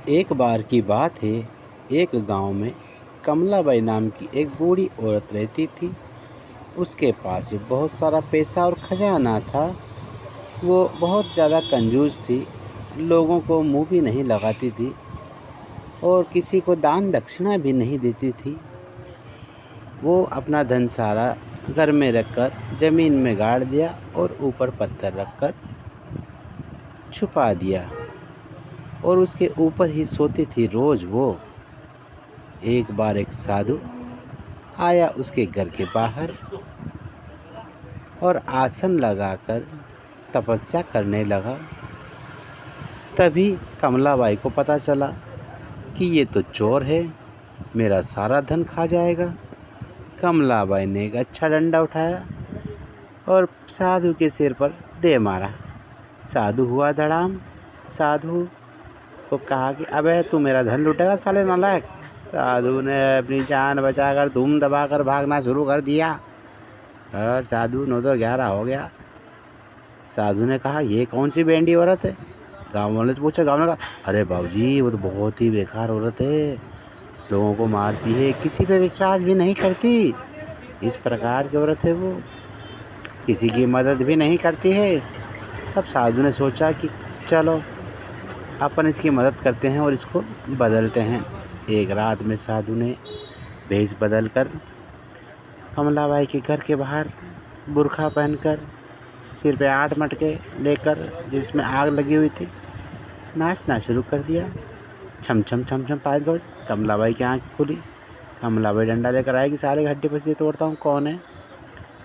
एक बार की बात है, एक गांव में कमलाबाई नाम की एक बूढ़ी औरत रहती थी। उसके पास बहुत सारा पैसा और खजाना था। वो बहुत ज़्यादा कंजूस थी, लोगों को मुंह भी नहीं लगाती थी और किसी को दान दक्षिणा भी नहीं देती थी। वो अपना धन सारा घर में रखकर ज़मीन में गाड़ दिया और ऊपर पत्थर रखकर छुपा दिया और उसके ऊपर ही सोती थी रोज़ वो। एक बार एक साधु आया उसके घर के बाहर और आसन लगाकर तपस्या करने लगा। तभी कमलाबाई को पता चला कि ये तो चोर है, मेरा सारा धन खा जाएगा। कमलाबाई ने एक अच्छा डंडा उठाया और साधु के सिर पर दे मारा। साधु हुआ धड़ाम। साधु को कहा कि अबे तू मेरा धन लुटेगा साले नालायक। साधु ने अपनी जान बचाकर धूम दबाकर भागना शुरू कर दिया और साधु 9 तो 11 हो गया। साधु ने कहा ये कौन सी बेंडी औरत है? गाँव वाले से पूछा। गाँव ने कहा अरे बाबूजी वो तो बहुत ही बेकार औरत है, लोगों को मारती है, किसी पे विश्वास भी नहीं करती। इस प्रकार की औरत है वो, किसी की मदद भी नहीं करती है। तब साधु ने सोचा कि चलो अपन इसकी मदद करते हैं और इसको बदलते हैं। एक रात में साधु ने भेष बदल कर कमलाबाई के घर के बाहर बुर्खा पहनकर, सिर पे 8 मटके लेकर जिसमें आग लगी हुई थी, नाचना शुरू कर दिया। छम छम छम छम 5 गज। कमलाबाई की आँख खुली। कमलाबाई डंडा लेकर आएगी, सारे हड्डी पसीने तोड़ता हूँ, कौन है?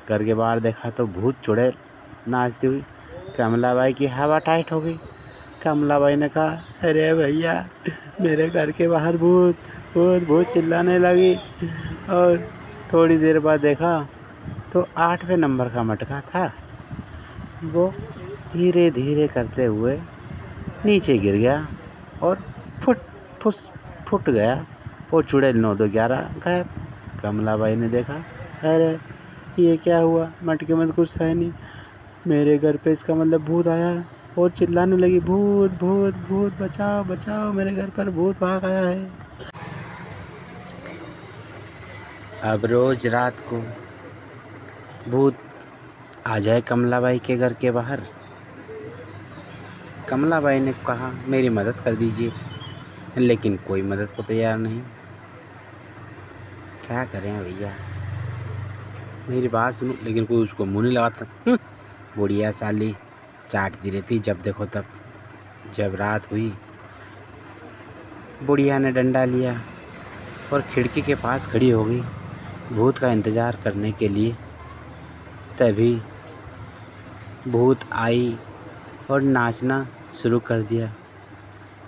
घर के बाहर देखा तो भूत चुड़ैल नाचती हुई। कमलाबाई की हवा टाइट हो गई। कमलाबाई ने कहा अरे भैया मेरे घर के बाहर भूत भूत भूत चिल्लाने लगी और थोड़ी देर बाद देखा तो 8वें नंबर का मटका था। वो धीरे धीरे करते हुए नीचे गिर गया और फुट गया और चुड़ैल 9 2 11 गायब। कमलाबाई ने देखा अरे ये क्या हुआ, मटके में तो कुछ है नहीं, मेरे घर पे इसका मतलब भूत आया और चिल्लाने लगी भूत भूत भूत बचाओ बचाओ, मेरे घर पर भूत भाग आया है। अब रोज रात को भूत आ जाए कमलाबाई के घर के बाहर। कमलाबाई ने कहा मेरी मदद कर दीजिए, लेकिन कोई मदद को तैयार नहीं। क्या करें भैया, मेरी बात सुनो, लेकिन कोई उसको मुँह नहीं लगाता। बुढ़िया साली चाटती रहती जब देखो तब। जब रात हुई, बुढ़िया ने डंडा लिया और खिड़की के पास खड़ी हो गई भूत का इंतज़ार करने के लिए। तभी भूत आई और नाचना शुरू कर दिया।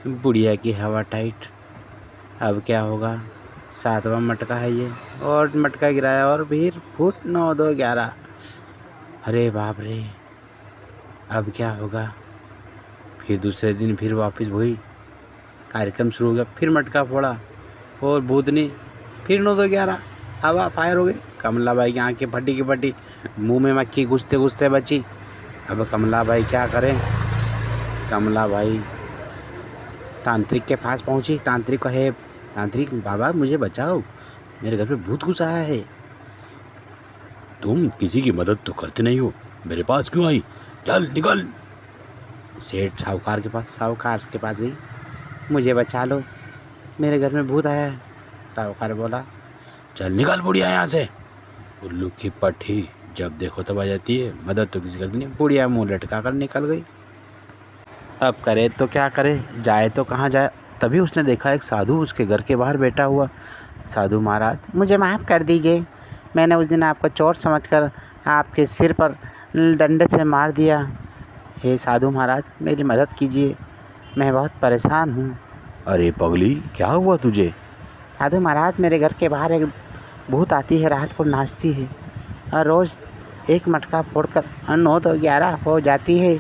बुढ़िया की हवा टाइट। अब क्या होगा, 7वां मटका है ये, और मटका गिराया और फिर भूत 9 2 11। अरे बाप रे, अब क्या होगा? फिर दूसरे दिन फिर वापस वही कार्यक्रम शुरू हो गया। फिर मटका फोड़ा और भूतनी फिर 9 2 11 हवा फायर हो गई। कमलाबाई की आंखें फटी की फटी, मुंह में मक्खी घुसते घुसते बची। अब कमलाबाई क्या करें? कमलाबाई तांत्रिक के पास पहुंची। तांत्रिक को है, तांत्रिक बाबा मुझे बचाओ, मेरे घर पे भूत घुसा आया है। तुम किसी की मदद तो करते नहीं हो, मेरे पास क्यों आई? चल निकल। सेठ साहूकार के पास गई, मुझे बचा लो, मेरे घर में भूत आया है। साहूकार बोला चल निकल बुढ़िया यहाँ से। उल्लू की पट्टी जब देखो तब आ जाती है, मदद तो किसी करती नहीं। बुढ़िया मुँह लटका कर निकल गई। अब करे तो क्या करे, जाए तो कहाँ जाए। तभी उसने देखा एक साधु उसके घर के बाहर बैठा हुआ। साधु महाराज मुझे माफ़ कर दीजिए, मैंने उस दिन आपको चोर समझकर आपके सिर पर डंडे से मार दिया। हे साधु महाराज मेरी मदद कीजिए, मैं बहुत परेशान हूँ। अरे पगली क्या हुआ तुझे? साधु महाराज मेरे घर के बाहर एक भूत आती है, रात को नाचती है और रोज़ एक मटका फोड़कर 9 2 11 हो जाती है।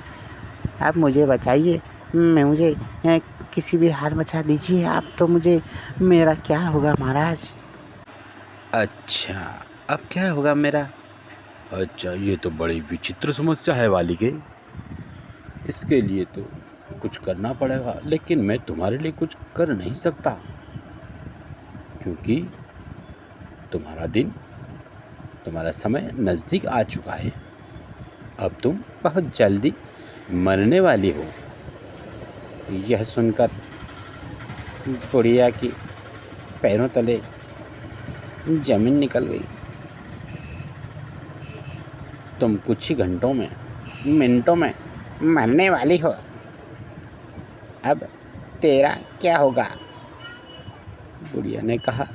आप मुझे बचाइए, मुझे किसी भी हाल बचा दीजिए आप, तो मुझे मेरा क्या होगा महाराज? अच्छा अब क्या होगा मेरा? अच्छा ये तो बड़ी विचित्र समस्या है वाली के। इसके लिए तो कुछ करना पड़ेगा, लेकिन मैं तुम्हारे लिए कुछ कर नहीं सकता, क्योंकि तुम्हारा दिन, तुम्हारा समय नज़दीक आ चुका है। अब तुम बहुत जल्दी मरने वाली हो। यह सुनकर बुढ़िया की पैरों तले जमीन निकल गई। तुम कुछ ही घंटों में, मिनटों में मरने वाली हो। अब तेरा क्या होगा? बुढ़िया ने कहा,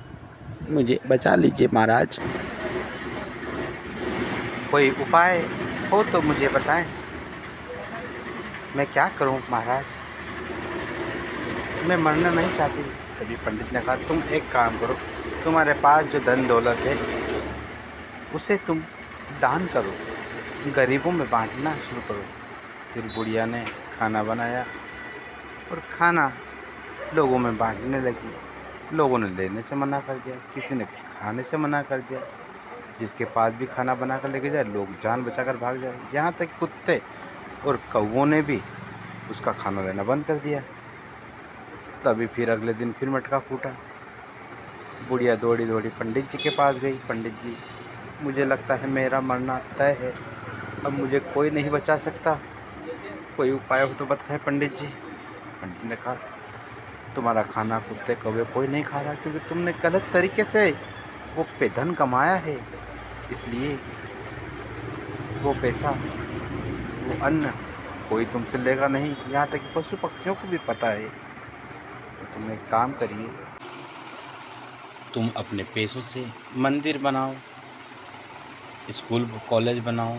मुझे बचा लीजिए महाराज। कोई उपाय हो तो मुझे बताएं, मैं क्या करूं महाराज, मैं मरना नहीं चाहती। तभी पंडित ने कहा, तुम एक काम करो, तुम्हारे पास जो धन दौलत है उसे तुम दान करो, गरीबों में बांटना शुरू करो। फिर बुढ़िया ने खाना बनाया और खाना लोगों में बांटने लगी। लोगों ने लेने से मना कर दिया, किसी ने खाने से मना कर दिया। जिसके पास भी खाना बना कर लेके जाए, लोग जान बचाकर भाग जाए। यहाँ तक कुत्ते और कौवों ने भी उसका खाना लेना बंद कर दिया। तभी फिर अगले दिन फिर मटका फूटा। बुढ़िया दौड़ी दौड़ी पंडित जी के पास गई। पंडित जी, मुझे लगता है मेरा मरना तय है, अब मुझे कोई नहीं बचा सकता, कोई उपाय हो तो बताएं पंडित जी। पंडित ने कहा, तुम्हारा खाना कुत्ते कौवे कोई नहीं खा रहा, क्योंकि तुमने गलत तरीके से वो पे धन कमाया है, इसलिए वो पैसा, वो अन्न कोई तुमसे लेगा नहीं। यहाँ तक कि पशु पक्षियों को भी पता है। तो तुम एक काम करिए, तुम अपने पैसों से मंदिर बनाओ, स्कूल कॉलेज बनाओ,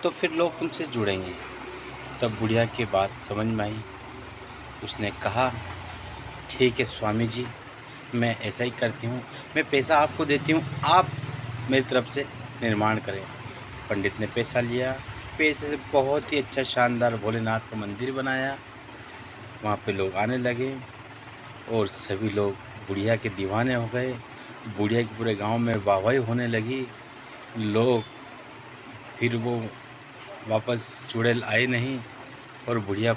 तो फिर लोग तुमसे जुड़ेंगे। तब बुढ़िया की बात समझ में आई। उसने कहा, ठीक है स्वामी जी, मैं ऐसा ही करती हूँ, मैं पैसा आपको देती हूँ, आप मेरी तरफ से निर्माण करें। पंडित ने पैसा लिया, पैसे से बहुत ही अच्छा शानदार भोलेनाथ का मंदिर बनाया। वहाँ पे लोग आने लगे और सभी लोग बुढ़िया के दीवाने हो गए। बुढ़िया के पूरे गांव में वाहवाही होने लगी। लोग फिर वो वापस चुड़ैल आए नहीं और बुढ़िया